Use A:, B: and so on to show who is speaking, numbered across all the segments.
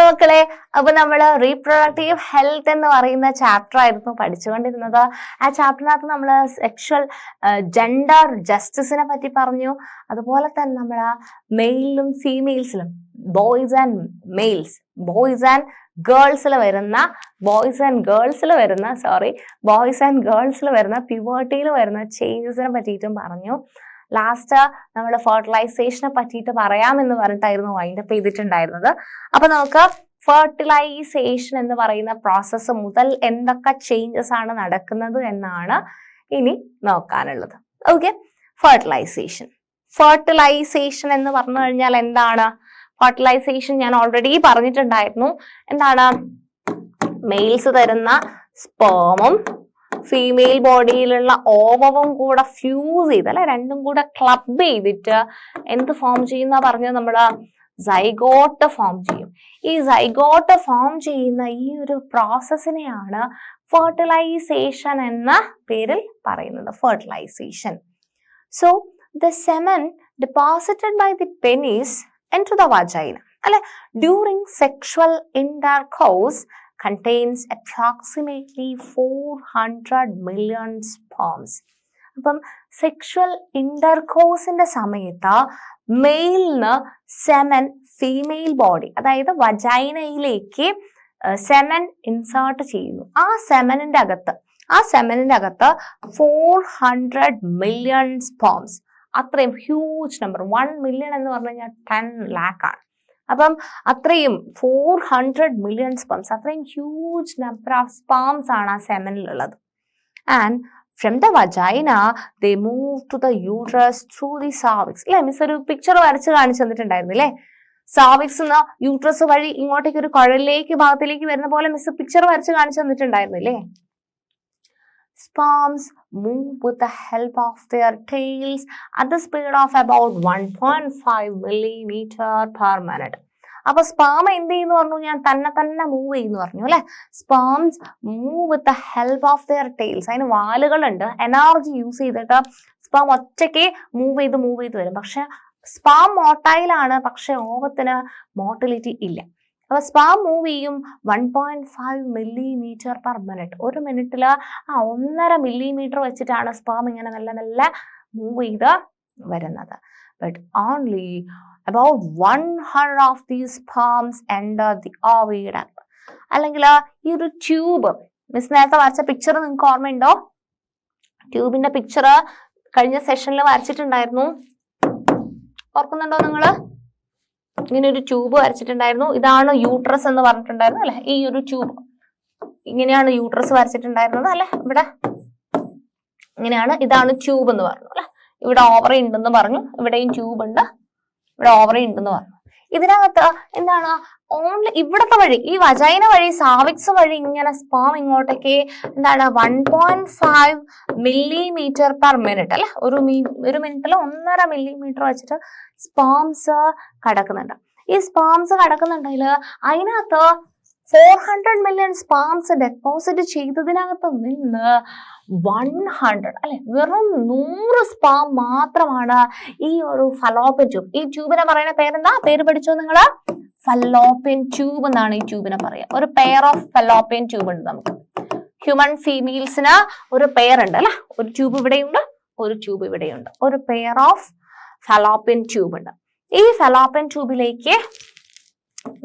A: മക്കളെ, അപ്പൊ നമ്മള് റീപ്രൊഡക്റ്റീവ് ഹെൽത്ത് എന്ന് പറയുന്ന ചാപ്റ്റർ ആയിരുന്നു പഠിച്ചുകൊണ്ടിരുന്നത്. ആ ചാപ്റ്ററിനകത്ത് നമ്മൾ സെക്ഷൽ ജെൻഡർ ജസ്റ്റിസിനെ പറ്റി പറഞ്ഞു. അതുപോലെ തന്നെ നമ്മൾ മെയിലും ഫീമെയിൽസിലും ബോയ്സ് ആൻഡ് ഗേൾസിൽ വരുന്ന പ്യൂബർട്ടിയിൽ വരുന്ന ചേഞ്ചസിനെ പറ്റിയിട്ടും പറഞ്ഞു. ലാസ്റ്റ് നമ്മൾ ഫെർട്ടിലൈസേഷനെ പറ്റിയിട്ട് പറയാമെന്ന് പറഞ്ഞിട്ടായിരുന്നു വൈൻഡപ്പ് ചെയ്തിട്ടുണ്ടായിരുന്നത്. അപ്പൊ നമുക്ക് ഫെർട്ടിലൈസേഷൻ എന്ന് പറയുന്ന പ്രോസസ്സ് മുതൽ എന്തൊക്കെ ചേഞ്ചസ് ആണ് നടക്കുന്നത് എന്നാണ് ഇനി നോക്കാനുള്ളത്. ഓക്കെ, ഫെർട്ടിലൈസേഷൻ എന്ന് പറഞ്ഞു കഴിഞ്ഞാൽ എന്താണ്? ഫെർട്ടിലൈസേഷൻ ഞാൻ ഓൾറെഡി പറഞ്ഞിട്ടുണ്ടായിരുന്നു. എന്താണ്? മെയിൽസ് തരുന്ന സ്പേമും ഫീമെയിൽ ബോഡിയിലുള്ള ഓവവും കൂടെ ഫ്യൂസ് ചെയ്ത് അല്ലെ, രണ്ടും കൂടെ ക്ലബ് ചെയ്തിട്ട് എന്ത് ഫോം ചെയ്യുന്ന പറഞ്ഞത് നമ്മള് സൈഗോട്ട് ഫോം ചെയ്യും. ഈ സൈഗോട്ട് ഫോം ചെയ്യുന്ന ഈ ഒരു പ്രോസസ്സിനെയാണ് ഫെർട്ടിലൈസേഷൻ എന്ന പേരിൽ പറയുന്നത്. Fertilisation. So the semen deposited by the penis into the vagina അല്ലെ during sexual intercourse contains approximately 400 million sperms. അപ്പം സെക്ഷൽ ഇന്റർകോഴ്സിന്റെ സമയത്ത് മെയിലിന് സെമൻ ഫീമെയിൽ ബോഡി അതായത് വജൈനയിലേക്ക് സെമൻ ഇൻസേർട്ട് ചെയ്യുന്നു. ആ സെമനിന്റെ അകത്ത് 400 million sperms. അത്രയും ഹ്യൂജ് നമ്പർ. 1 million എന്ന് പറഞ്ഞു കഴിഞ്ഞാൽ 10 lakh ആണ്. അപ്പം അത്രയും 400 million sperms, അത്രയും ഹ്യൂജ് നമ്പർ ഓഫ് സ്പേംസ് ആണ് ആ സെമനിലുള്ളത്. And from the vagina they move to the uterus through the cervix. അല്ലെ, മിസ് ഒരു പിക്ചർ വരച്ച് കാണിച്ചു തന്നിട്ടുണ്ടായിരുന്നു അല്ലേ? സർവിക്സ് എന്ന യൂട്രസ് വഴി ഇങ്ങോട്ടേക്ക് ഒരു കുഴലിലേക്ക് ഭാഗത്തിലേക്ക് വരുന്ന പോലെ മിസ് പിക്ചർ വരച്ച് കാണിച്ചു തന്നിട്ടുണ്ടായിരുന്നു അല്ലേ? Sperms move with the help of their tails at the speed of about 1.5 millimeter per minute. അപ്പൊ സ്പേം എന്ത് ചെയ്യുന്നു പറഞ്ഞു? ഞാൻ തന്നെ മൂവ് ചെയ്യുന്നു പറഞ്ഞു അല്ലെ. Sperms move with the help of their tales. അതിന് വാലുകളുണ്ട്. എനർജി യൂസ് ചെയ്തിട്ട് സ്പേം ഒറ്റയ്ക്ക് മൂവ് ചെയ്ത് വരും. പക്ഷെ സ്പേം മോട്ടൈലാണ്, പക്ഷെ ഓവത്തിന് മോട്ടിലിറ്റി ഇല്ല. അപ്പൊ സ്പേം മൂവ് ചെയ്യും 1.5 millimeter per minute. ഒരു മിനിറ്റില് 1.5 millimeter വെച്ചിട്ടാണ് സ്പേം ഇങ്ങനെ മെല്ലെ മൂവ് ചെയ്ത് വരുന്നത്. But only about 100 of these sperms enter the oviduct. അല്ലെങ്കിൽ ഈ ഒരു ട്യൂബ്, മിസ് നേരത്തെ വരച്ച പിക്ചർ നിങ്ങൾക്ക് ഓർമ്മയുണ്ടോ? ട്യൂബിന്റെ പിക്ചർ കഴിഞ്ഞ സെഷനിൽ വരച്ചിട്ടുണ്ടായിരുന്നു. ഓർക്കുന്നുണ്ടോ നിങ്ങള്? ഇങ്ങനെ ഒരു ട്യൂബ് വരച്ചിട്ടുണ്ടായിരുന്നു. ഇതാണ് യൂട്രസ് എന്ന് പറഞ്ഞിട്ടുണ്ടായിരുന്നു അല്ലെ. ഈ ഒരു ട്യൂബ് ഇങ്ങനെയാണ് യൂട്രസ് വരച്ചിട്ടുണ്ടായിരുന്നത് അല്ലെ. ഇവിടെ ഇങ്ങനെയാണ്, ഇതാണ് ട്യൂബ് എന്ന് പറഞ്ഞു അല്ലെ. ഇവിടെ ഓവറി ഉണ്ടെന്ന് പറഞ്ഞു, ഇവിടെയും ട്യൂബ് ഉണ്ട്, ഇവിടെ ഓവറി ഉണ്ടെന്ന് പറഞ്ഞു. ഇതിനകത്ത് എന്താണ്? ഓൺലി ഇവിടത്തെ വഴി, ഈ വജൈന വഴി, സാവിക്സ് വഴി ഇങ്ങനെ സ്പേം ഇങ്ങോട്ടേക്ക് എന്താണ് 1.5 millimeter per minute അല്ലെ. ഒരു മിനിറ്റിൽ 1.5 millimeter വെച്ചിട്ട് സ്പേംസ് കടക്കുന്നുണ്ട്. ഈ സ്പേംസ് കടക്കുന്നുണ്ടെങ്കിൽ അതിനകത്ത് 400 million sperms ഡെപ്പോസിറ്റ് ചെയ്തതിനകത്ത് നിന്ന് 100 അല്ലെ, വെറും 100 സ്പേം മാത്രമാണ് ഈ ഒരു ഫലോപ്പിയൻ ട്യൂബ്. ഈ ട്യൂബിനെ പറയുന്ന പേരെന്താ? പേര് പഠിച്ചോ നിങ്ങള്? ഫലോപ്പിയൻ ട്യൂബ് എന്നാണ് ഈ ട്യൂബിനെ പറയുക. ഒരു പെയർ ഓഫ് ഫലോപ്പിയൻ ട്യൂബ് ഉണ്ട് നമുക്ക്. ഹ്യൂമൻ ഫീമെയിൽസിന് ഒരു പെയർ ഉണ്ട് അല്ലെ. ഒരു ട്യൂബ് ഇവിടെയുണ്ട്, ഒരു ട്യൂബ് ഇവിടെയുണ്ട്. ഒരു പെയർ ഓഫ് ഫലോപ്പിയൻ ട്യൂബ് ഉണ്ട്. ഈ ഫലോപ്പിയൻ ട്യൂബിലേക്ക്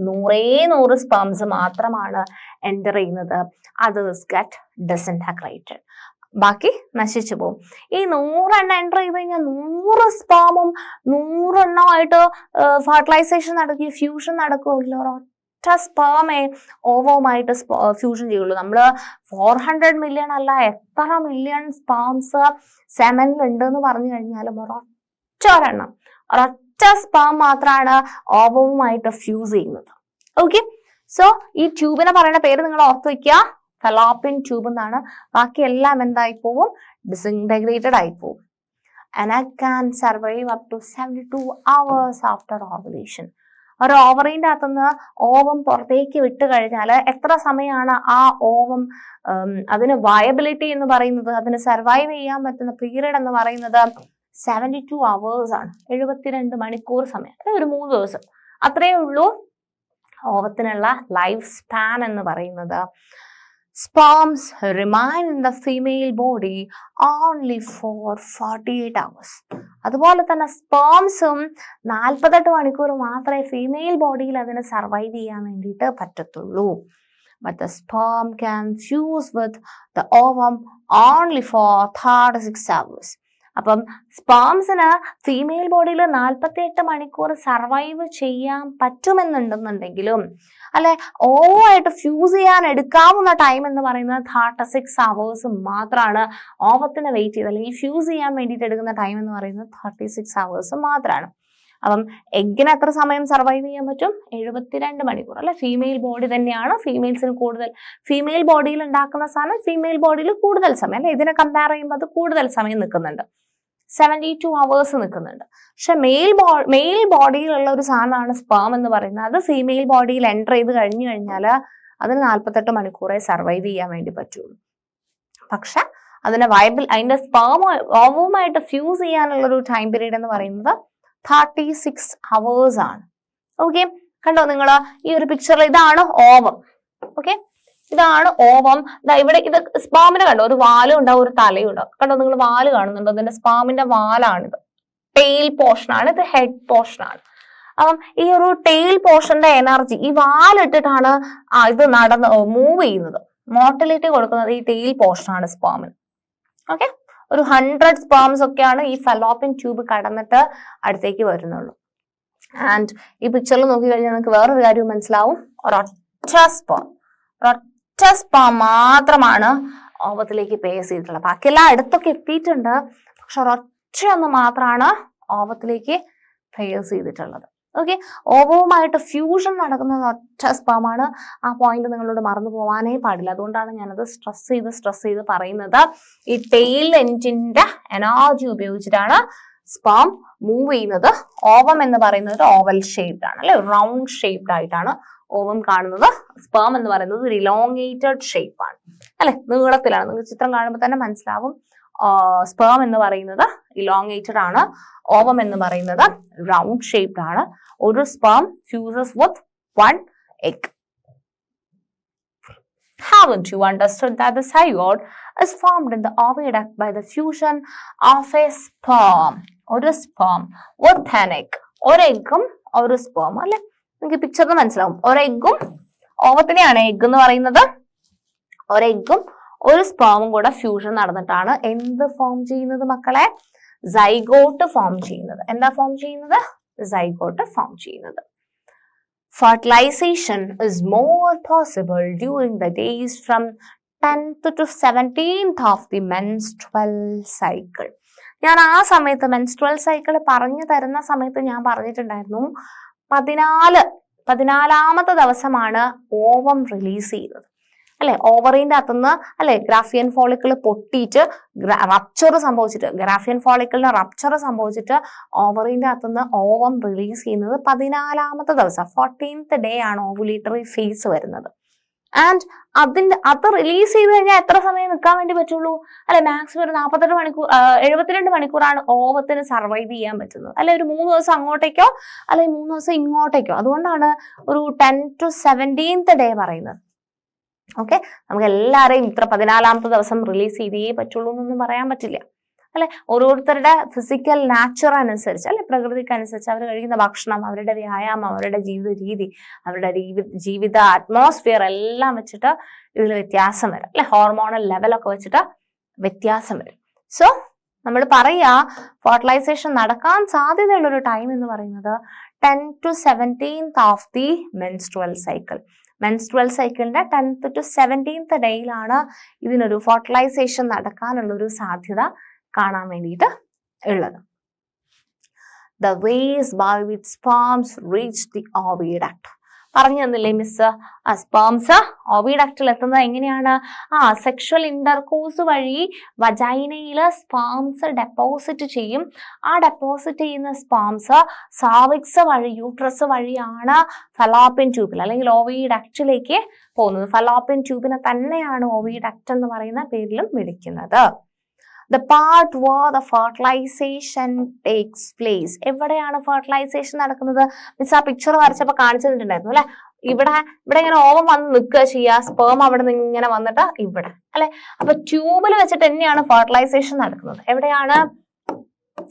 A: 100 സ്പേംസ് മാത്രമാണ് എൻ്റർ ചെയ്യുന്നത്. Others get disintegrated. ബാക്കി നശിച്ചു പോകും. ഈ 100 എണ്ണം എൻ്റർ ചെയ്ത് കഴിഞ്ഞാൽ 100 സ്പേമും 100 എണ്ണമായിട്ട് ഫെർട്ടിലൈസേഷൻ നടക്കുകയോ ഫ്യൂഷൻ നടക്കുകയോ ഒറ്റ സ്പേമേ ഓവവുമായിട്ട് ഫ്യൂഷൻ ചെയ്യുള്ളൂ. നമ്മള് 400 million അല്ല, എത്ര മില്യൺ സ്പേംസ് സെമനിൽ ഉണ്ടെന്ന് പറഞ്ഞു കഴിഞ്ഞാലും ഒരൊറ്റ സ്പേം മാത്രമാണ് ഓവവുമായിട്ട് ഫ്യൂസ് ചെയ്യുന്നത്. ഓക്കെ, സോ ഈ ട്യൂബിനെ പറയുന്ന പേര് നിങ്ങൾ ഓർത്ത് വെക്കുക, ഫലോപ്പിയൻ ട്യൂബ് എന്നാണ്. ബാക്കി എല്ലാം എന്തായി പോവും? ഡിസിൻറ്റഗ്രേറ്റഡ് ആയി പോവും. And it can survive up to 72 hours after ovulation. ഒരു ഓവറിന്റെ അകത്തുനിന്ന് ഓവം പുറത്തേക്ക് വിട്ട് കഴിഞ്ഞാൽ എത്ര സമയമാണ് ആ ഓവം അതിന് വയബിലിറ്റി എന്ന് പറയുന്നത്, അതിന് സർവൈവ് ചെയ്യാൻ പറ്റുന്ന പീരീഡ് എന്ന് പറയുന്നത് 72 hours ആണ്. 72 മണിക്കൂർ സമയം, ഒരു 3 ദിവസം അത്രയേ ഉള്ളൂ ഓവത്തിനുള്ള ലൈഫ് സ്പാൻ എന്ന് പറയുന്നത് sperms remain in the female body only for 48 hours. അതുപോലെ തന്നെ സ്പേംസും 48 മണിക്കൂർ മാത്രമേ ഫീമെയിൽ ബോഡിയിൽ അതിന് സർവൈവ് ചെയ്യാൻ വേണ്ടിയിട്ട് പറ്റത്തുള്ളൂ. But the sperm can fuse with the ovum only for 36 hours. അപ്പം സ്പേംസിന് ഫീമെയിൽ ബോഡിയിൽ 48 മണിക്കൂർ സർവൈവ് ചെയ്യാൻ പറ്റുമെന്നുണ്ടെന്നുണ്ടെങ്കിലും അല്ലെ ഓവമായിട്ട് ഫ്യൂസ് ചെയ്യാൻ എടുക്കാവുന്ന ടൈം എന്ന് പറയുന്നത് 36 hours മാത്രമാണ്. ഓവത്തിന് വെയിറ്റ് ചെയ്ത് അല്ലെങ്കിൽ ഫ്യൂസ് ചെയ്യാൻ വേണ്ടിയിട്ട് എടുക്കുന്ന ടൈം എന്ന് പറയുന്നത് 36 hours മാത്രമാണ്. അപ്പം എഗ്ഗിന് എത്ര സമയം സർവൈവ് ചെയ്യാൻ പറ്റും? 72 മണിക്കൂർ അല്ലെ. ഫീമെയിൽ ബോഡി തന്നെയാണ് ഫീമെയിൽസിന് കൂടുതൽ, ഫീമെയിൽ ബോഡിയിൽ ഉണ്ടാക്കുന്ന സാധനം ഫീമെയിൽ ബോഡിയിൽ കൂടുതൽ സമയം അല്ലെ. ഇതിനെ കമ്പയർ ചെയ്യുമ്പോൾ അത് കൂടുതൽ സമയം നിൽക്കുന്നുണ്ട്, 72 hours നിൽക്കുന്നുണ്ട്. പക്ഷെ മെയിൽ ബോഡിയിലുള്ള ഒരു സാധനമാണ് സ്പേം എന്ന് പറയുന്നത്. അത് ഫീമെയിൽ ബോഡിയിൽ എൻ്റർ ചെയ്ത് കഴിഞ്ഞു കഴിഞ്ഞാൽ അതിന് 48 മണിക്കൂറേ സർവൈവ് ചെയ്യാൻ വേണ്ടി പറ്റുള്ളൂ. പക്ഷെ അതിനെ അതിന്റെ സ്പേം ഓവവുമായിട്ട് ഫ്യൂസ് ചെയ്യാനുള്ളൊരു ടൈം പീരീഡ് എന്ന് പറയുന്നത് 36 hours ആണ്. ഓക്കെ, കണ്ടോ നിങ്ങൾ ഈ ഒരു പിക്ചറിൽ? ഇതാണ് ഓവം. ഓക്കെ, ഇതാണ് ഓവം. ഇവിടെ ഇത് സ്പാമിനെ കണ്ടോ, ഒരു വാലും ഉണ്ടാവും ഒരു തലയും ഉണ്ടാവും. കണ്ടോ നിങ്ങൾ വാല് കാണുന്നുണ്ടോ? ഇതിന്റെ സ്പാമിന്റെ വാലാണിത്, ടെയിൽ പോർഷൻ ആണ്, ഇത് ഹെഡ് പോർഷൻ ആണ്. അപ്പം ഈ ഒരു ടെയിൽ പോർഷന്റെ എനർജി ഈ വാലിട്ടിട്ടാണ് ഇത് മൂവ് ചെയ്യുന്നത്. മോട്ടിലിറ്റി കൊടുക്കുന്നത് ഈ ടെയിൽ പോർഷൻ ആണ് സ്പാമിന്. ഓക്കെ, ഒരു 100 സ്പേംസ് ഒക്കെയാണ് ഈ ഫലോപ്പിൻ ട്യൂബ് കടന്നിട്ട് അടുത്തേക്ക് വരുന്നുള്ളൂ. ആൻഡ് ഈ പിക്ചറിൽ നോക്കി കഴിഞ്ഞാൽ നിങ്ങൾക്ക് വേറൊരു കാര്യം മനസ്സിലാവും. ഒരൊറ്റ സ്പേം മാത്രമാണ് ഓവത്തിലേക്ക് പേസ് ചെയ്തിട്ടുള്ളത്. ബാക്കിയെല്ലാം അടുത്തൊക്കെ എത്തിയിട്ടുണ്ട്, പക്ഷെ ഒരൊറ്റ ഒന്ന് മാത്രമാണ് ഓവത്തിലേക്ക് പേസ് ചെയ്തിട്ടുള്ളത്. ഓക്കെ, ഓവവുമായിട്ട് ഫ്യൂഷൻ നടക്കുന്നത് ഒറ്റ സ്പേമാണ്. ആ പോയിന്റ് നിങ്ങളോട് മറന്നു പോകാനേ പാടില്ല. അതുകൊണ്ടാണ് ഞാനത് സ്ട്രെസ് ചെയ്ത് പറയുന്നത്. ഈ ടെയിൽ എൻഡിന്റെ എനർജി ഉപയോഗിച്ചിട്ടാണ് സ്പേം മൂവ് ചെയ്യുന്നത്. ഓവം എന്ന് പറയുന്നത് ഓവൽ ഷേപ്ഡ് ആണ് അല്ലെ, റൗണ്ട് ഷേപ്ഡ് ആയിട്ടാണ് ഓവം കാണുന്നത്. സ്പേം എന്ന് പറയുന്നത് ഒരു ഇലോങ്ങേറ്റഡ് ഷേപ്പ് ആണ് അല്ലെ, നീളത്തിലാണ്. നിങ്ങൾക്ക് ചിത്രം കാണുമ്പോൾ തന്നെ മനസ്സിലാവും. സ്പേം എന്ന് പറയുന്നത് ഇലോങ്ങേറ്റഡ് ആണ്, ഓവം എന്ന് പറയുന്നത് റൗണ്ട് ഷേപ്ഡ് ആണ്. ഒരു sperm fuses with 1 egg. Haven't you understood that the zygote is formed in the oviduct by the fusion of a sperm? ഒരു സ്പേം with an egg. ഒരു എഗ്ഗും ഒരു സ്പേം അല്ലെ. നിങ്ങൾക്ക് പിക്ചറിന് മനസ്സിലാവും. ഒരെഗ്ഗും, ഓവത്തിനെയാണ് എഗ്ഗ് എന്ന് പറയുന്നത്, ഒരെഗ്ഗും ഒരു സ്പേമും കൂടെ ഫ്യൂഷൻ നടന്നിട്ടാണ് എന്ത് ഫോം ചെയ്യുന്നത് മക്കളെ? സൈഗോട്ട് ഫോം ചെയ്യുന്നത്. എന്താ ഫോം ചെയ്യുന്നത്? സൈഗോട്ട് ഫോം ചെയ്യുന്നത്. Fertilization is more possible during the days from 10th to 17th of the menstrual cycle. ഞാൻ ആ സമയത്ത് മെൻസ്ട്രുവൽ സൈക്കിൾ പറഞ്ഞു തരുന്ന സമയത്ത് ഞാൻ പറഞ്ഞിട്ടുണ്ടായിരുന്നു 14ാമത്തെ ദിവസമാണ് ഓവം റിലീസ് ചെയ്തത് അല്ലെ. ഓവറിന്റെ അകത്തുനിന്ന് അല്ലെ ഗ്രാഫിയൻ ഫോളിക്കിൾ പൊട്ടിയിട്ട് റപ്ചർ സംഭവിച്ചിട്ട്, ഗ്രാഫിയൻ ഫോളിക്കിളിന് റപ്ചർ സംഭവിച്ചിട്ട് ഓവറിന്റെ അകത്തുനിന്ന് ഓവം റിലീസ് ചെയ്യുന്നത് 14ാമത്തെ ദിവസം, 14th day ആണ് ഓവുലേറ്ററി ഫേസ് വരുന്നത്. ആൻഡ് അത് റിലീസ് ചെയ്ത് കഴിഞ്ഞാൽ എത്ര സമയം നിൽക്കാൻ വേണ്ടി പറ്റുള്ളൂ അല്ലെ? മാക്സിമം ഒരു 48 മണിക്കൂർ, 72 മണിക്കൂറാണ് ഓവത്തിന് സർവൈവ് ചെയ്യാൻ പറ്റുന്നത് അല്ലെ. ഒരു 3 ദിവസം അങ്ങോട്ടേക്കോ അല്ലെങ്കിൽ 3 ദിവസം ഇങ്ങോട്ടേക്കോ. അതുകൊണ്ടാണ് ഒരു 10 to 17th day പറയുന്നത്. ഓക്കെ, നമുക്ക് എല്ലാവരെയും ഇത്ര 14ാമത്തെ ദിവസം റിലീസ് ചെയ്തേ പറ്റുള്ളൂ എന്നൊന്നും പറയാൻ പറ്റില്ല അല്ലെ. ഓരോരുത്തരുടെ ഫിസിക്കൽ നാച്ചർ അനുസരിച്ച് അല്ലെ, പ്രകൃതിക്കനുസരിച്ച് അവർ കഴിക്കുന്ന ഭക്ഷണം, അവരുടെ വ്യായാമം, അവരുടെ ജീവിത രീതി, അവരുടെ ജീവിത അറ്റ്മോസ്ഫിയർ എല്ലാം വെച്ചിട്ട് ഇതിൽ വ്യത്യാസം വരും അല്ലെ. ഹോർമോണൽ ലെവലൊക്കെ വെച്ചിട്ട് വ്യത്യാസം വരും. സോ നമ്മൾ പറയാ ഫെർട്ടിലൈസേഷൻ നടക്കാൻ സാധ്യതയുള്ള ഒരു ടൈം എന്ന് പറയുന്നത് 10 to 17th of the menstrual cycle. Menstrual സൈക്കിളിന്റെ 10th to 17th ഡേയിലാണ് ഇതിനൊരു ഫെർട്ടിലൈസേഷൻ നടക്കാനുള്ള ഒരു സാധ്യത കാണാൻ വേണ്ടിയിട്ട് ഉള്ളത്. The ways by which sperms reach the oviduct. പറഞ്ഞു തന്നില്ലേ മിസ്? സ്പേംസ് ഓവിഡക്റ്റിൽ എത്തുന്നത് എങ്ങനെയാണ്? സെക്ഷൽ ഇന്റർകോഴ്സ് വഴി വജൈനയില് സ്പേംസ് ഡെപ്പോസിറ്റ് ചെയ്യും. ആ ഡെപ്പോസിറ്റ് ചെയ്യുന്ന സ്പേംസ് സർവിക്സ് വഴി, യൂട്രസ് വഴിയാണ് ഫലോപ്പിയൻ ട്യൂബിൽ അല്ലെങ്കിൽ ഓവിഡക്റ്റിലേക്ക് പോകുന്നത്. ഫലോപ്പിയൻ ട്യൂബിനെ തന്നെയാണ് ഓവിഡക്റ്റ് എന്ന് പറയുന്ന പേരിലും വിളിക്കുന്നത്. The part where the fertilization takes place. എവിടെയാണ് ഫെർട്ടിലൈസേഷൻ നടക്കുന്നത്? മിസ് ആ പിക്ചർ വരച്ചപ്പോൾ കാണിച്ചിട്ടുണ്ടായിരുന്നു അല്ലെ. ഇവിടെ ഇങ്ങനെ ഓവം വന്ന് നിൽക്കുക ചെയ്യുക, സ്പേം അവിടെ നിന്ന് ഇങ്ങനെ വന്നിട്ട് ഇവിടെ അല്ലെ. അപ്പൊ ട്യൂബിൽ വെച്ചിട്ട് തന്നെയാണ് ഫെർട്ടിലൈസേഷൻ നടക്കുന്നത്. എവിടെയാണ്?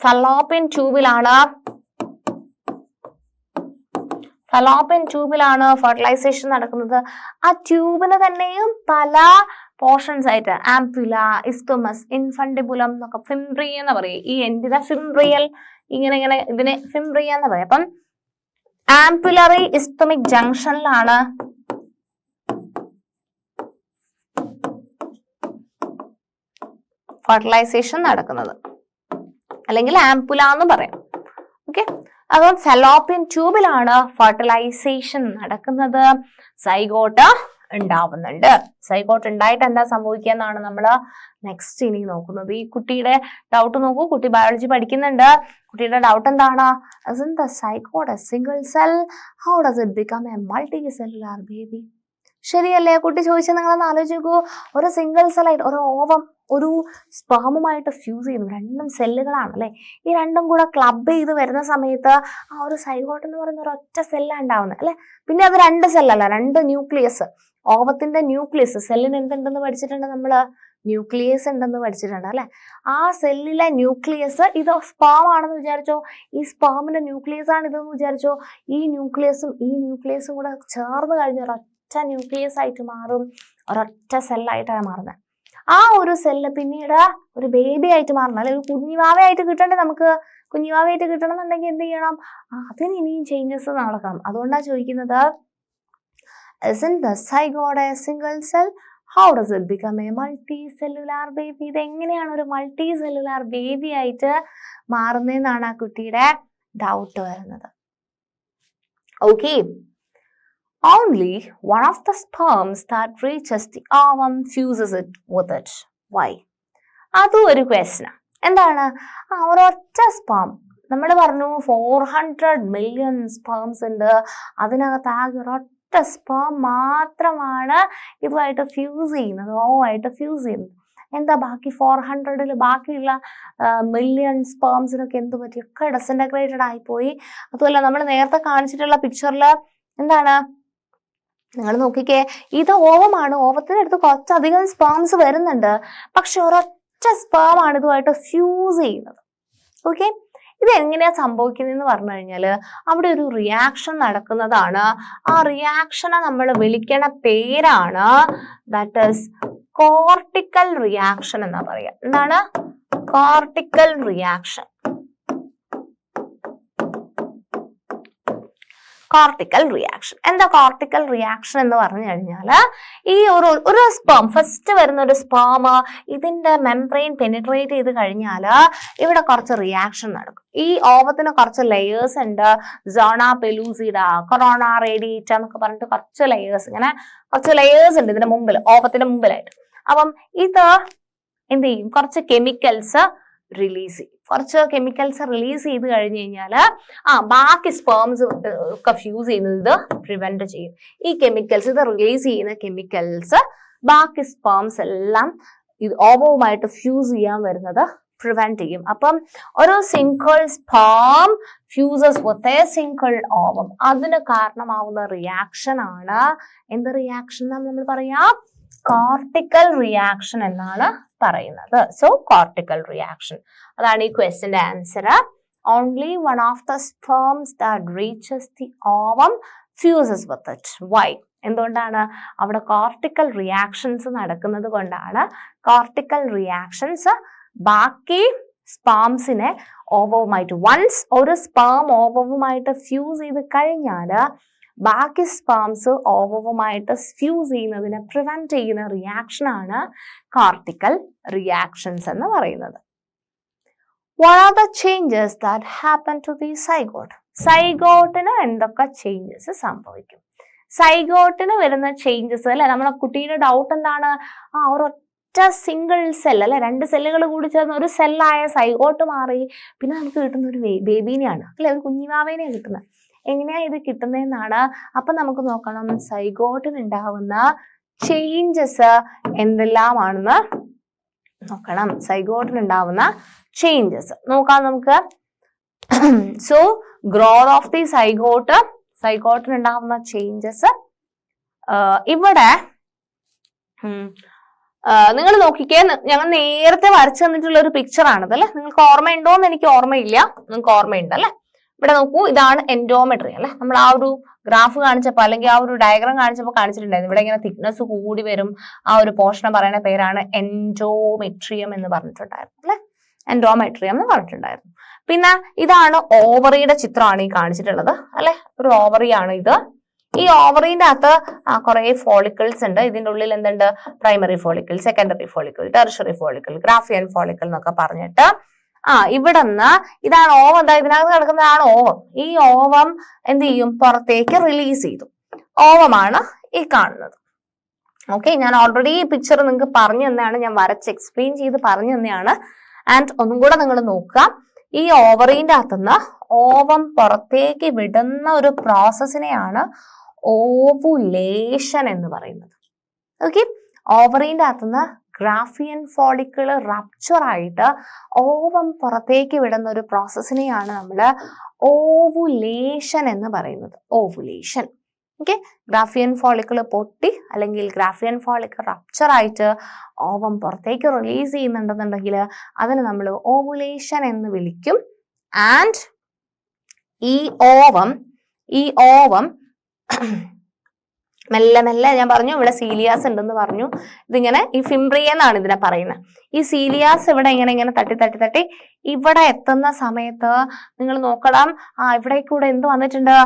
A: ഫലോപ്പിയൻ ട്യൂബിലാണ്. ഫലോപ്പിയൻ ട്യൂബിലാണ് ഫെർട്ടിലൈസേഷൻ നടക്കുന്നത്. ആ ട്യൂബിന് തന്നെയും പല പോർഷൻസ് ആയിട്ട് ആംപുല, ഇസ്തുമസ്, ഇൻഫണ്ടിബുലം എന്നൊക്കെ, ഫിംബ്രിയ എന്ന് പറയും. ഈ എന്തിനാ ഫിംബ്രിയൽ, ഇങ്ങനെ ഇതിനെ ഫിംബ്രിയ എന്ന് പറയും. അപ്പം ആംപുലറി ഇസ്തുമിക് ജംഗ്ഷനിലാണ് ഫെർട്ടിലൈസേഷൻ നടക്കുന്നത്, അല്ലെങ്കിൽ ആംപുല എന്ന് പറയാം. ഓക്കെ, അപ്പം ഫലോപ്പിയൻ ട്യൂബിലാണ് ഫെർട്ടിലൈസേഷൻ നടക്കുന്നത്. സൈഗോട്ട് ഉണ്ടാവുന്നുണ്ട്. സൈഗോട്ട് ഉണ്ടായിട്ട് എന്താ സംഭവിക്കുക എന്നാണ് നമ്മൾ നെക്സ്റ്റ് ഇനി നോക്കുന്നത്. ഈ കുട്ടിയുടെ ഡൗട്ട് നോക്കൂ. കുട്ടി ബയോളജി പഠിക്കുന്നുണ്ട്. കുട്ടിയുടെ ഡൗട്ട് എന്താണ്? Isn't the zygote a single cell? How does it become a multicellular baby? ശരിയല്ലേ? കുട്ടി ചോദിച്ചാൽ നിങ്ങളൊന്ന് ആലോചിച്ച് നോക്കൂ. ഒരു സിംഗിൾ സെല്ലായിട്ട് ഒരു ഓവം ഒരു സ്പേമുമായിട്ട് ഫ്യൂസ് ചെയ്യുന്നു. രണ്ടും സെല്ലുകളാണ് അല്ലെ. ഈ രണ്ടും കൂടെ ക്ലബ് ചെയ്ത് വരുന്ന സമയത്ത് ആ ഒരു സൈഗോട്ട് എന്ന് പറയുന്ന ഒരു ഒറ്റ സെല്ലാണ് ഉണ്ടാവുന്നത് അല്ലെ. പിന്നെ അത് രണ്ട് സെല്ലല്ല, രണ്ട് ന്യൂക്ലിയസ്. ഓവത്തിന്റെ ന്യൂക്ലിയസ്, സെല്ലിന് എന്തുണ്ടെന്ന് പഠിച്ചിട്ടുണ്ട് നമ്മള്? ന്യൂക്ലിയസ് ഉണ്ടെന്ന് പഠിച്ചിട്ടുണ്ട് അല്ലെ. ആ സെല്ലിലെ ന്യൂക്ലിയസ് ഇത് സ്പേം ആണെന്ന് വിചാരിച്ചോ, ഈ സ്പേമിന്റെ ന്യൂക്ലിയസ് ആണ് ഇതെന്ന് വിചാരിച്ചോ. ഈ ന്യൂക്ലിയസും കൂടെ ചേർന്ന് കഴിഞ്ഞ ഒരൊറ്റ ന്യൂക്ലിയസ് ആയിട്ട് മാറും, ഒരൊറ്റ സെല്ലായിട്ടാണ് മാറുന്നത്. ആ ഒരു സെല്ല് പിന്നീട് ഒരു ബേബി ആയിട്ട് മാറണം, അല്ലെ ഒരു കുഞ്ഞിവാവയായിട്ട് കിട്ടണ്ടേ നമുക്ക്. കുഞ്ഞിവാവയായിട്ട് കിട്ടണം എന്നുണ്ടെങ്കിൽ എന്ത് ചെയ്യണം? അതിന് ഇനിയും ചേഞ്ചസ് നടക്കണം. അതുകൊണ്ടാണ് ചോദിക്കുന്നത്, isn't the zygote a single cell? How does it become a multicellular baby? ഇത് എങ്ങനെയാണ് ഒരു മൾട്ടി സെല്ലുലാർ ബേബി ആയിട്ട് മാറുന്നതെന്നാണ് ആ കുട്ടിയുടെ ഡൗട്ട് വരുന്നത്. Okay, only one of the sperms that reaches the ovum fuses it with it. Why? അതും ഒരു question. എന്താണ്? ഒരൊറ്റ സ്പേം നമ്മൾ പറഞ്ഞു 400 million സ്പേംസ് ഉണ്ട്. അതിനകത്ത് ആകെ ഒരൊറ്റ സ്പേം മാത്രമാണ് ഇതുമായിട്ട് ഫ്യൂസ് ചെയ്യുന്നത്, ഓവായിട്ട് ഫ്യൂസ് ചെയ്യുന്നത്. എന്താ ബാക്കി 400-ൽ ബാക്കിയുള്ള മില്യൺ സ്പേംസിനൊക്കെ എന്ത് പറ്റി? ഒക്കെ ഡിസിൻറ്റഗ്രേറ്റഡ് ആയിപ്പോയി. അതുമല്ല നമ്മൾ നേരത്തെ കാണിച്ചിട്ടുള്ള പിക്ചറിൽ എന്താണ്? നിങ്ങൾ നോക്കിക്കേ, ഇത് ഓവമാണ്. ഓവത്തിന്റെ അടുത്ത് കുറച്ചധികം സ്പേംസ് വരുന്നുണ്ട്, പക്ഷെ ഒരൊറ്റ സ്പേമാണ് ഇതുമായിട്ട് ഫ്യൂസ് ചെയ്യുന്നത്. ഓക്കെ, ഇത് എങ്ങനെയാ സംഭവിക്കുന്നതെന്ന് പറഞ്ഞു കഴിഞ്ഞാൽ അവിടെ ഒരു റിയാക്ഷൻ നടക്കുന്നതാണ്. ആ റിയാക്ഷനെ നമ്മൾ വിളിക്കണ പേരാണ് ദാറ്റ് ഈസ് കോർട്ടിക്കൽ റിയാക്ഷൻ എന്നാ പറയാ. എന്താണ്? Cortical reaction. Cortical reaction. എന്താ കോർട്ടിക്കൽ റിയാക്ഷൻ എന്ന് പറഞ്ഞു കഴിഞ്ഞാൽ, ഈ ഒരു സ്പേം, ഫസ്റ്റ് വരുന്ന ഒരു സ്പേം ഇതിന്റെ മെംബ്രെയിൻ പെനിട്രേറ്റ് ചെയ്ത് കഴിഞ്ഞാൽ ഇവിടെ കുറച്ച് റിയാക്ഷൻ നടക്കും. ഈ ഓവത്തിന് കുറച്ച് ലെയേഴ്സ് ഉണ്ട്. സോണ പെലൂസിഡ, കൊറോണ റേഡിയേറ്റ എന്നൊക്കെ പറഞ്ഞിട്ട് കുറച്ച് ലെയേഴ്സ്, ഇങ്ങനെ കുറച്ച് ലെയേഴ്സ് ഉണ്ട് ഇതിന്റെ മുമ്പിൽ, ഓവത്തിന്റെ മുമ്പിലായിട്ട്. അപ്പം ഇത് എന്ത് ചെയ്യും? കുറച്ച് കെമിക്കൽസ് റിലീസ് ചെയ്യും. കുറച്ച് കെമിക്കൽസ് റിലീസ് ചെയ്ത് കഴിഞ്ഞ് കഴിഞ്ഞാൽ ബാക്കി സ്പേംസ് ഒക്കെ ഫ്യൂസ് ചെയ്യുന്നത് ഇത് പ്രിവെന്റ് ചെയ്യും. ഈ കെമിക്കൽസ്, ഇത് റിലീസ് ചെയ്യുന്ന കെമിക്കൽസ് ബാക്കി സ്പേംസ് എല്ലാം ഇത് ഓവവുമായിട്ട് ഫ്യൂസ് ചെയ്യാൻ വരുന്നത് പ്രിവെന്റ് ചെയ്യും. അപ്പം ഒരു single sperm fuses with a single ovum, അതിന് കാരണമാവുന്ന റിയാക്ഷൻ ആണ് എന്ത് റിയാക്ഷൻ എന്നാണ് നമ്മൾ പറയാ? കോർട്ടിക്കൽ റിയാക്ഷൻ എന്നാണ് പറയുന്നത്. സോ കോർട്ടിക്കൽ റിയാക്ഷൻ, അതാണ് ഈ ക്വസ്റ്റ്യന്റെ answer. Only one of the sperms that reaches the ovum fuses with it. Why? എന്തുകൊണ്ടാണ്? അവിടെ കോർട്ടിക്കൽ റിയാക്ഷൻസ് നടക്കുന്നത് കൊണ്ടാണ്. കോർട്ടിക്കൽ റിയാക്ഷൻസ് ബാക്കി സ്പേംസിനെ ഓവവുമായിട്ട്, വൺസ് ഒരു സ്പേം ഓവവുമായിട്ട് ഫ്യൂസ് ചെയ്ത് കഴിഞ്ഞാൽ ബാക്കി സ്പേംസ് ഓവവുമായിട്ട് ഫ്യൂസ് ചെയ്യുന്നതിനെ പ്രിവെന്റ് ചെയ്യുന്ന റിയാക്ഷൻ ആണ് കോർട്ടിക്കൽ റിയാക്ഷൻസ് എന്ന് പറയുന്നത്. What are the changes that happen to the zygote? സൈഗോട്ടിന് എന്തൊക്കെ ചേഞ്ചസ് സംഭവിക്കും? സൈഗോട്ടിന് വരുന്ന ചേഞ്ചസ് അല്ലെ, നമ്മളെ കുട്ടിയുടെ ഡൗട്ട് എന്താണ്? ഒരൊറ്റ സിംഗിൾ സെൽ അല്ലെ, രണ്ട് സെല്ലുകൾ കൂടി ചേർന്ന് ഒരു സെല്ലായ സൈഗോട്ട് മാറി പിന്നെ നമുക്ക് കിട്ടുന്ന ഒരു ബേബീനെയാണ് അല്ലെ, ഒരു കുഞ്ഞിവാവേനെയാണ് കിട്ടുന്നത്. എങ്ങനെയാ ഇത് കിട്ടുന്നതെന്നാണ്. അപ്പൊ നമുക്ക് നോക്കണം സൈഗോട്ടിന് ഉണ്ടാവുന്ന ചേഞ്ചസ് എന്തെല്ലാമാണെന്ന് നോക്കണം. സൈഗോട്ടിന് ഉണ്ടാവുന്ന ചേഞ്ചസ് നോക്കാം നമുക്ക്. So growth of the zygote സൈഗോട്ടിന് ഉണ്ടാവുന്ന ചേഞ്ചസ്. ഇവിടെ നിങ്ങൾ നോക്കിക്കേ, ഞങ്ങൾ നേരത്തെ വരച്ചു തന്നിട്ടുള്ള ഒരു പിക്ചർ ആണത് അല്ലെ. നിങ്ങൾക്ക് ഓർമ്മയുണ്ടോന്ന് എനിക്ക് ഓർമ്മയില്ല, നിങ്ങൾക്ക് ഓർമ്മയുണ്ട് അല്ലെ. ഇവിടെ നോക്കൂ, ഇതാണ് എൻഡോമെട്രി അല്ലെ. നമ്മൾ ആ ഒരു ഗ്രാഫ് കാണിച്ചപ്പോൾ അല്ലെങ്കിൽ ആ ഒരു ഡയഗ്രാം കാണിച്ചപ്പോൾ കാണിച്ചിട്ടുണ്ടായിരുന്നു. ഇവിടെ ഇങ്ങനെ തിക്നെസ് കൂടി വരും. ആ ഒരു പോർഷനെ പറയുന്ന പേരാണ് എൻഡോമെട്രിയം എന്ന് പറഞ്ഞിട്ടുണ്ടായിരുന്നു അല്ലെ. എൻഡോമെട്രിയം എന്ന് പറഞ്ഞിട്ടുണ്ടായിരുന്നു. പിന്നെ ഇതാണ് ഓവറിയുടെ ചിത്രമാണ് ഈ കാണിച്ചിട്ടുള്ളത് അല്ലെ. ഒരു ഓവറിയാണ് ഇത്. ഈ ഓവറിന്റെ അകത്ത് കുറെ ഫോളിക്കിൾസ് ഉണ്ട്. ഇതിന്റെ ഉള്ളിൽ എന്തുണ്ട്? Primary follicle, secondary follicle, tertiary follicle, ഗ്രാഫിയൻ follicle എന്നൊക്കെ പറഞ്ഞിട്ട് ഇവിടെ നിന്ന് ഇതാണ് ഓവം. എന്താ ഇതിനകത്ത് കിടക്കുന്നതാണ് ഓവം. ഈ ഓവം എന്ത് ചെയ്യും? പുറത്തേക്ക് റിലീസ് ചെയ്തു. ഓവമാണ് ഈ കാണുന്നത്. ഓക്കെ, ഞാൻ ഓൾറെഡി ഈ പിക്ചർ നിങ്ങൾക്ക് പറഞ്ഞു തന്നെയാണ്, ഞാൻ വരച്ച് എക്സ്പ്ലെയിൻ ചെയ്ത് പറഞ്ഞു തന്നെയാണ്. ആൻഡ് ഒന്നും കൂടെ നിങ്ങൾ നോക്കുക. ഈ ഓവറിന്റെ അകത്തുനിന്ന് ഓവം പുറത്തേക്ക് വിടുന്ന ഒരു പ്രോസസ്സിനെയാണ് ഓവുലേഷൻ എന്ന് പറയുന്നത്. ഓക്കെ, ഓവറിന്റെ അകത്തുനിന്ന് ഗ്രാഫിയൻ ഫോളിക്കിള് റപ്ചർ ആയിട്ട് ഓവം പുറത്തേക്ക് വിടുന്ന ഒരു പ്രോസസ്സിനെയാണ് നമ്മൾ ഓവുലേഷൻ എന്ന് പറയുന്നത്. ഓവുലേഷൻ. ഓക്കെ, ഗ്രാഫിയൻ ഫോളിക്കിള് പൊട്ടി അല്ലെങ്കിൽ ഗ്രാഫിയൻ ഫോളിക്കിൾ റപ്ചർ ആയിട്ട് ഓവം പുറത്തേക്ക് റിലീസ് ചെയ്യുന്നുണ്ടെന്നുണ്ടെങ്കിൽ അതിന് നമ്മൾ ഓവുലേഷൻ എന്ന് വിളിക്കും. ആൻഡ് ഈ ഓവം മെല്ലെ മെല്ലെ, ഞാൻ പറഞ്ഞു ഇവിടെ സീലിയാസ് ഉണ്ടെന്ന് പറഞ്ഞു. ഇതിങ്ങനെ ഈ ഫിംബ്രിയ എന്നാണ് ഇതിനെ പറയുന്നത്. ഈ സീലിയാസ് ഇവിടെ ഇങ്ങനെ തട്ടി തട്ടി തട്ടി ഇവിടെ എത്തുന്ന സമയത്ത് നിങ്ങൾ നോക്കണം, ഇവിടെ കൂടെ എന്ത് വന്നിട്ടുണ്ട്?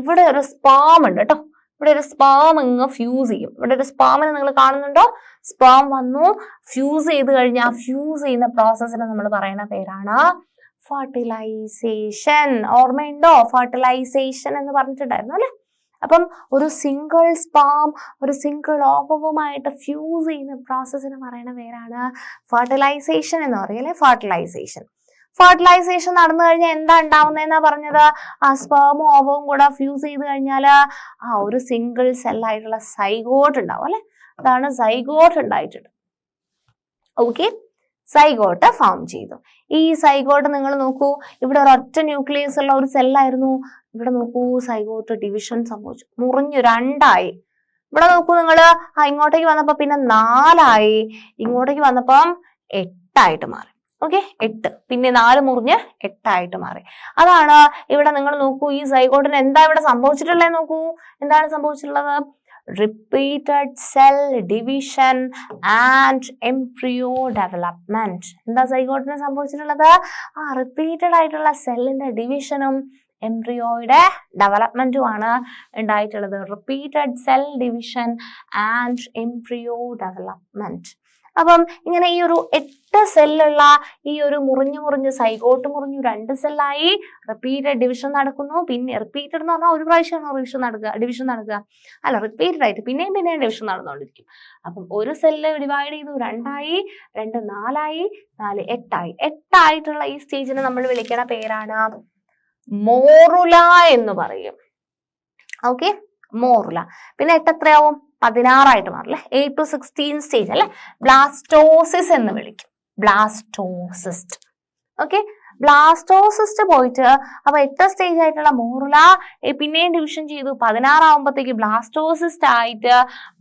A: ഇവിടെ ഒരു സ്പാം ഉണ്ട് കേട്ടോ. ഇവിടെ ഒരു സ്പാം ഇങ്ങ് ഫ്യൂസ് ചെയ്യും. ഇവിടെ ഒരു സ്പാമിനെ നിങ്ങൾ കാണുന്നുണ്ടോ? സ്പാം വന്നു ഫ്യൂസ് ചെയ്ത് കഴിഞ്ഞാൽ ഫ്യൂസ് ചെയ്യുന്ന പ്രോസസ്സിന് നമ്മൾ പറയുന്ന പേരാണ് ഫെർട്ടിലൈസേഷൻ. ഓർമ്മയുണ്ടോ? ഫെർട്ടിലൈസേഷൻ എന്ന് പറഞ്ഞിട്ടുണ്ടായിരുന്നു അല്ലെ. അപ്പം ഒരു സിംഗിൾ സ്പാം ഒരു സിംഗിൾ ഓവവുമായിട്ട് ഫ്യൂസ് ചെയ്യുന്ന പ്രോസസ്സിന് പറയുന്ന പേരാണ് ഫെർട്ടിലൈസേഷൻ എന്ന് പറയല്ലേ. ഫെർട്ടിലൈസേഷൻ നടന്നു കഴിഞ്ഞാൽ എന്താ ഉണ്ടാവുന്നതെന്നാ പറഞ്ഞത്? ആ സ്പേമും ഓവവും കൂടെ ഫ്യൂസ് ചെയ്ത് കഴിഞ്ഞാൽ ഒരു സിംഗിൾ സെല്ലായിട്ടുള്ള സൈഗോട്ട് ഉണ്ടാവും അല്ലെ. അതാണ് സൈഗോട്ട് ഉണ്ടായിട്ടുണ്ട്. ഓക്കെ, സൈഗോട്ട് ഫോം ചെയ്തു. ഈ സൈഗോട്ട് നിങ്ങൾ നോക്കൂ, ഇവിടെ ഒരൊറ്റ ന്യൂക്ലിയസ് ഉള്ള ഒരു സെല്ലായിരുന്നു. ഇവിടെ നോക്കൂ, സൈഗോട്ട് ഡിവിഷൻ സംഭവിച്ചു, മുറിഞ്ഞു രണ്ടായി. ഇവിടെ നോക്കൂ നിങ്ങൾ, ഇങ്ങോട്ടേക്ക് വന്നപ്പോ പിന്നെ 4ആയി, ഇങ്ങോട്ടേക്ക് വന്നപ്പം 8ആയിട്ട് മാറി. ഓക്കെ, 8 പിന്നെ 4 മുറിഞ്ഞ് 8ആയിട്ട് മാറി. അതാണ് ഇവിടെ നിങ്ങൾ നോക്കൂ, ഈ സൈഗോട്ടിന് എന്താ ഇവിടെ സംഭവിച്ചിട്ടുള്ളത് നോക്കൂ. എന്താണ് സംഭവിച്ചിട്ടുള്ളത്? Repeated cell division and embryo development. എന്താ സൈഗോട്ടിന് സംഭവിച്ചിട്ടുള്ളത്? റിപ്പീറ്റഡ് ആയിട്ടുള്ള സെല്ലിന്റെ ഡിവിഷനും എംബ്രിയോയുടെ ഡെവലപ്മെന്റും ആണ് ഉണ്ടായിട്ടുള്ളത്. Repeated cell division and embryo development. അപ്പം ഇങ്ങനെ ഈ ഒരു 8 സെല്ലുള്ള ഈ ഒരു മുറിഞ്ഞ് സൈഗോട്ട് മുറിഞ്ഞു 2 സെല്ലായി. റിപ്പീറ്റഡ് ഡിവിഷൻ നടക്കുന്നു. പിന്നെ റിപ്പീറ്റഡ് എന്ന് പറഞ്ഞാൽ ഒരു പ്രാവശ്യമാണോ ഡിവിഷൻ നടക്കുക? അല്ല, റിപ്പീറ്റഡ് ആയിട്ട് പിന്നെയും ഡിവിഷൻ നടന്നുകൊണ്ടിരിക്കും. അപ്പം ഒരു സെല്ല് ഡിവൈഡ് ചെയ്തു, 2ആയി, 2 4ആയി, 4 8ആയി. 8ആയിട്ടുള്ള ഈ സ്റ്റേജിനെ നമ്മൾ വിളിക്കണ പേരാണ് മോറുല എന്ന് പറയും. Okay, morula. പിന്നെ 8 എത്രയാവും? 16ആയിട്ട് മാറില്ലേ. 8 to 16 സ്റ്റേജ് അല്ലെ. ബ്ലാസ്റ്റോസിസ് എന്ന് വിളിക്കും. ബ്ലാസ്റ്റോസിസ്റ്റ്. ഓക്കെ, ബ്ലാസ്റ്റോസിസ്റ്റ് പോയിട്ട് അപ്പൊ 8 സ്റ്റേജ് ആയിട്ടുള്ള മോറുല പിന്നെയും ഡിവിഷൻ ചെയ്തു. 16 ആവുമ്പോഴത്തേക്ക്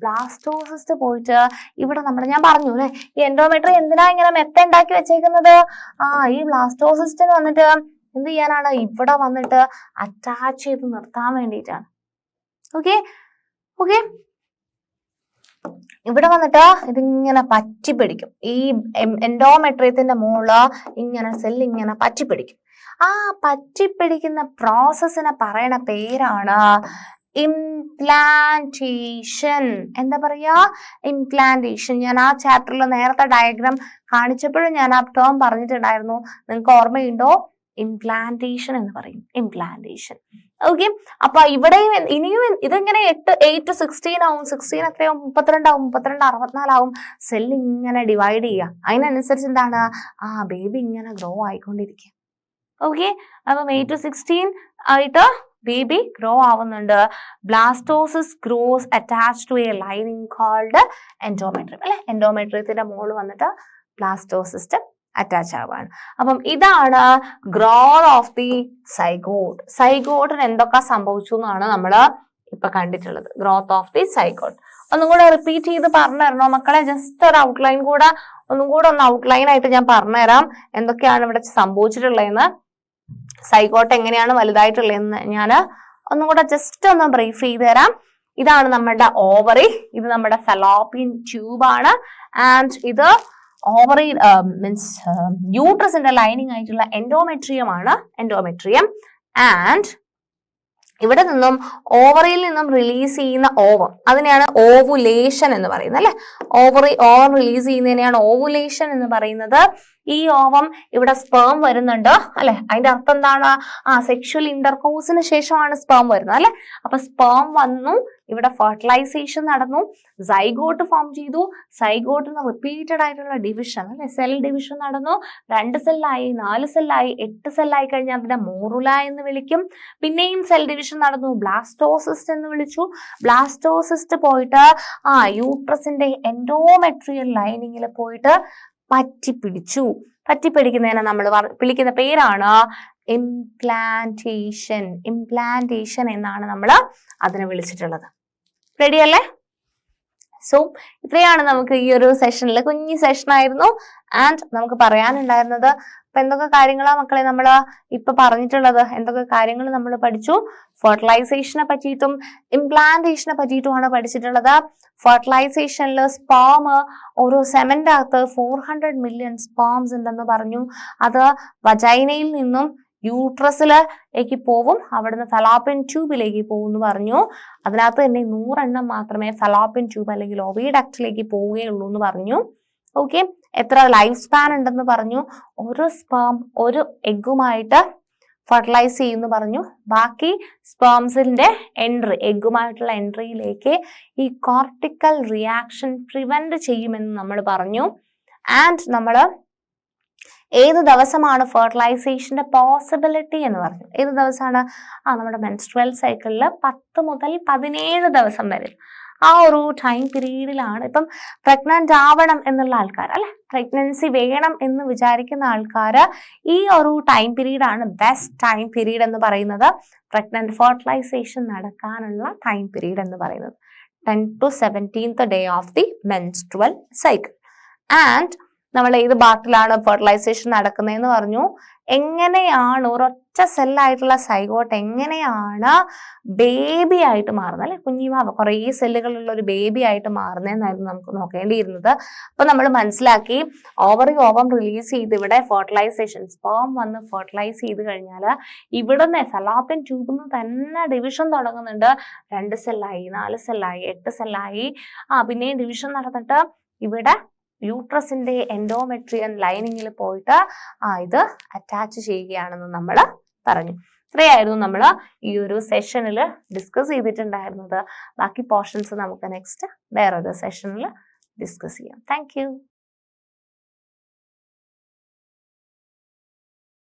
A: ബ്ലാസ്റ്റോസിസ്റ്റ് പോയിട്ട് ഇവിടെ ഞാൻ പറഞ്ഞു അല്ലെ, ഈ എൻഡോമെട്രി എന്തിനാ ഇങ്ങനെ മെത്ത ഉണ്ടാക്കി വെച്ചേക്കുന്നത്? ഈ ബ്ലാസ്റ്റോസിസ്റ്റിന് വന്നിട്ട് എന്ത് ചെയ്യാനാണ്? ഇവിടെ വന്നിട്ട് അറ്റാച്ച് ചെയ്ത് നിർത്താൻ വേണ്ടിയിട്ടാണ്. ഓക്കെ, ഇവിടെ വന്നിട്ട് ഇതിങ്ങനെ പറ്റിപ്പിടിക്കും. ഈ എൻഡോമെട്രിയത്തിന്റെ മുകളില് ഇങ്ങനെ സെല്ല് ഇങ്ങനെ പറ്റിപ്പിടിക്കും. പറ്റിപ്പിടിക്കുന്ന പ്രോസസ്സിനെ പറയണ പേരാണ് ഇംപ്ലാന്റേഷൻ. എന്താ പറയാ? ഇംപ്ലാന്റേഷൻ. ഞാൻ ആ ചാപ്റ്ററിൽ നേരത്തെ ഡയഗ്രാം കാണിച്ചപ്പോഴും ഞാൻ ആ ടേം പറഞ്ഞിട്ടുണ്ടായിരുന്നു. നിങ്ങൾക്ക് ഓർമ്മയുണ്ടോ? ഇംപ്ലാന്റേഷൻ എന്ന് പറയും. ഇംപ്ലാന്റേഷൻ. ഓക്കെ, അപ്പൊ ഇവിടെയും ഇനിയും ഇതിങ്ങനെ 8 to 16 ആവും. 16 എത്രയാവും? 32 ആവും. 32 64 ആവും. സെല്ല് ഇങ്ങനെ ഡിവൈഡ് ചെയ്യുക. അതിനനുസരിച്ച് എന്താണ്? ബേബി ഇങ്ങനെ ഗ്രോ ആയിക്കൊണ്ടിരിക്കുക. ഓക്കെ, അപ്പം 8 to 16 ആയിട്ട് ബേബി ഗ്രോ ആവുന്നുണ്ട്. Blastocyst grows attached to a lining called endometrium അല്ലെ. എൻഡോമെട്രിയത്തിന്റെ മുകളിൽ വന്നിട്ട് ബ്ലാസ്റ്റോസിസ്റ്റ് അറ്റാച്ച് ആവാണ്. അപ്പം ഇതാണ് ഗ്രോത്ത് ഓഫ് ദി സൈഗോട്ട്. സൈഗോട്ടിന് എന്തൊക്കെ സംഭവിച്ചു എന്നാണ് നമ്മൾ ഇപ്പൊ കണ്ടിട്ടുള്ളത്. ഗ്രോത്ത് ഓഫ് ദി സൈഗോട്ട് ഒന്നും കൂടെ റിപ്പീറ്റ് ചെയ്ത് പറഞ്ഞു തരണോ മക്കളെ? ജസ്റ്റ് ഒരു ഔട്ട്ലൈൻ കൂടെ ഒന്ന് ഔട്ട്ലൈൻ ആയിട്ട് ഞാൻ പറഞ്ഞുതരാം എന്തൊക്കെയാണ് ഇവിടെ സംഭവിച്ചിട്ടുള്ളതെന്ന്, സൈഗോട്ട് എങ്ങനെയാണ് വലുതായിട്ടുള്ളതെന്ന് ഞാൻ ഒന്നും കൂടെ ജസ്റ്റ് ഒന്ന് ബ്രീഫ് ചെയ്ത് തരാം. ഇതാണ് നമ്മുടെ ഓവറി, ഇത് നമ്മുടെ ഫെലോപ്പിയൻ ട്യൂബ് ആണ്. ആൻഡ് ഇത് ഓവറി മീൻസ് യൂട്രസിന്റെ ലൈനിങ് ആയിട്ടുള്ള എൻഡോമെട്രിയം ആണ്, എൻഡോമെട്രിയം. ആൻഡ് ഇവിടെ നിന്നും ഓവറിയിൽ നിന്നും റിലീസ് ചെയ്യുന്ന ഓവം, അതിനെയാണ് ഓവുലേഷൻ എന്ന് പറയുന്നത് അല്ലെ. ഓവം റിലീസ് ചെയ്യുന്നതിനെയാണ് ഓവുലേഷൻ എന്ന് പറയുന്നത്. ഈ ഓവം ഇവിടെ സ്പേം വരുന്നുണ്ട് അല്ലെ. അതിന്റെ അർത്ഥം എന്താണ്? സെക്ഷുവൽ ഇന്റർകോഴ്സിന് ശേഷമാണ് സ്പേം വരുന്നത് അല്ലെ. അപ്പൊ സ്പേം വന്നു, ഇവിടെ ഫെർട്ടിലൈസേഷൻ നടന്നു, സൈഗോട്ട് ഫോം ചെയ്തു. സൈഗോട്ടിന് റിപ്പീറ്റഡ് ആയിട്ടുള്ള ഡിവിഷൻ അല്ലെ, സെൽ ഡിവിഷൻ നടന്നു. 2 സെല്ലായി, 4 സെല്ലായി, 8 സെല്ലായി കഴിഞ്ഞാൽ അതിനെ മോറുല എന്ന് വിളിക്കും. പിന്നെയും സെൽ ഡിവിഷൻ നടന്നു, ബ്ലാസ്റ്റോസിസ്റ്റ് എന്ന് വിളിച്ചു. ബ്ലാസ്റ്റോസിസ്റ്റ് പോയിട്ട് യൂട്രസിന്റെ എൻഡോമെട്രിയൽ ലൈനിങ്ങിൽ പോയിട്ട് പറ്റിപ്പിടിച്ചു. പറ്റിപ്പിടിക്കുന്നതിനെ നമ്മൾ വിളിക്കുന്ന പേരാണ് ഇംപ്ലാന്റേഷൻ. ഇംപ്ലാന്റേഷൻ എന്നാണ് നമ്മൾ അതിനെ വിളിച്ചിട്ടുള്ളത്. റെഡി അല്ലേ? സോ ഇത്രയാണ് നമുക്ക് ഈ ഒരു സെഷനിൽ, കുഞ്ഞി സെഷൻ ആയിരുന്നു. ആൻഡ് നമുക്ക് പറയാനുണ്ടായിരുന്നത് അപ്പൊ എന്തൊക്കെ കാര്യങ്ങളാണ് മക്കളെ നമ്മൾ ഇപ്പൊ പറഞ്ഞിട്ടുള്ളത്? എന്തൊക്കെ കാര്യങ്ങൾ നമ്മൾ പഠിച്ചു? ഫെർട്ടിലൈസേഷനെ പറ്റിയിട്ടും ഇംപ്ലാന്റേഷനെ പറ്റിയിട്ടുമാണ് പഠിച്ചിട്ടുള്ളത്. ഫെർട്ടിലൈസേഷനിൽ സ്പേം ഓരോ സെമന്റെ അകത്ത് 400 മില്യൺ സ്പേംസ് ഉണ്ടെന്ന് പറഞ്ഞു. അത് വജൈനയിൽ നിന്നും യൂട്രസിലേക്ക് പോവും, അവിടുന്ന് ഫെലോപ്പിയൻ ട്യൂബിലേക്ക് പോകും എന്ന് പറഞ്ഞു. അതിനകത്ത് തന്നെ 100 എണ്ണം മാത്രമേ ഫെലോപ്പിയൻ ട്യൂബ് അല്ലെങ്കിൽ ഓവിഡക്റ്റിലേക്ക് പോവുകയുള്ളൂ എന്ന് പറഞ്ഞു. ഓക്കെ, എത്ര ലൈഫ് സ്പാൻ ഉണ്ടെന്ന് പറഞ്ഞു. ഒരു സ്പേം ഒരു എഗ്ഗുമായിട്ട് ഫെർട്ടിലൈസ് ചെയ്യുമെന്ന് പറഞ്ഞു. ബാക്കി സ്പേംസിന്റെ എൻട്രി, എഗ്ഗുമായിട്ടുള്ള എൻട്രിയിലേക്ക് ഈ കോർട്ടിക്കൽ റിയാക്ഷൻ പ്രിവെന്റ് ചെയ്യുമെന്ന് നമ്മൾ പറഞ്ഞു. ആൻഡ് നമ്മൾ ഏത് ദിവസമാണ് ഫെർട്ടിലൈസേഷന്റെ പോസിബിലിറ്റി എന്ന് പറഞ്ഞു. ഏത് ദിവസമാണ്? നമ്മുടെ മെൻസ്ട്രുവൽ സൈക്കിളിൽ 10 മുതൽ 17 ദിവസം വരെ ആ ഒരു ടൈം പീരീഡിലാണ്. ഇപ്പം പ്രഗ്നന്റ് ആവണം എന്നുള്ള ആൾക്കാർ അല്ലെ, പ്രഗ്നൻസി വേണം എന്ന് വിചാരിക്കുന്ന ആൾക്കാർ ഈ ഒരു ടൈം പീരീഡ് ആണ് ബെസ്റ്റ് ടൈം പീരീഡ് എന്ന് പറയുന്നത്. പ്രഗ്നന്റ് ഫെർട്ടിലൈസേഷൻ നടക്കാനുള്ള ടൈം പീരീഡ് എന്ന് പറയുന്നത് 10 to 17th day of the menstrual cycle. And നമ്മൾ ഏത് പാർട്ടിലാണ് ഫെർട്ടിലൈസേഷൻ നടക്കുന്നതെന്ന് പറഞ്ഞു. എങ്ങനെയാണ് ഒരൊറ്റ സെല്ലായിട്ടുള്ള സൈഗോട്ട് എങ്ങനെയാണ് ബേബി ആയിട്ട് മാറുന്നത് അല്ലെ, കുഞ്ഞിമാവ കുറേ സെല്ലുകളുള്ള ഒരു ബേബി ആയിട്ട് മാറുന്നതെന്നായിരുന്നു നമുക്ക് നോക്കേണ്ടിയിരുന്നത്. അപ്പൊ നമ്മൾ മനസ്സിലാക്കി ഓവം റിലീസ് ചെയ്ത് ഇവിടെ ഫെർട്ടിലൈസേഷൻ സ്പേം വന്ന് ഫെർട്ടിലൈസ് ചെയ്ത് കഴിഞ്ഞാൽ ഇവിടുന്ന് ഫെലോപ്പിയൻ ട്യൂബിൽ നിന്ന് തന്നെ ഡിവിഷൻ തുടങ്ങുന്നുണ്ട്. 2 സെല്ലായി, 4 സെല്ലായി, 8 സെല്ലായി, പിന്നെയും ഡിവിഷൻ നടന്നിട്ട് ഇവിടെ യൂട്രസിന്റെ എൻഡോമെട്രിയൻ ലൈനിങ്ങിൽ പോയിട്ട് ഇത് അറ്റാച്ച് ചെയ്യുകയാണെന്ന് നമ്മൾ പറഞ്ഞു. ഇത്രയായിരുന്നു നമ്മൾ ഈ ഒരു സെഷനിൽ ഡിസ്കസ് ചെയ്തിട്ടുണ്ടായിരുന്നത്. ബാക്കി പോർഷൻസ് നമുക്ക് നെക്സ്റ്റ് വേറൊരു സെഷനിൽ ഡിസ്കസ് ചെയ്യാം. താങ്ക്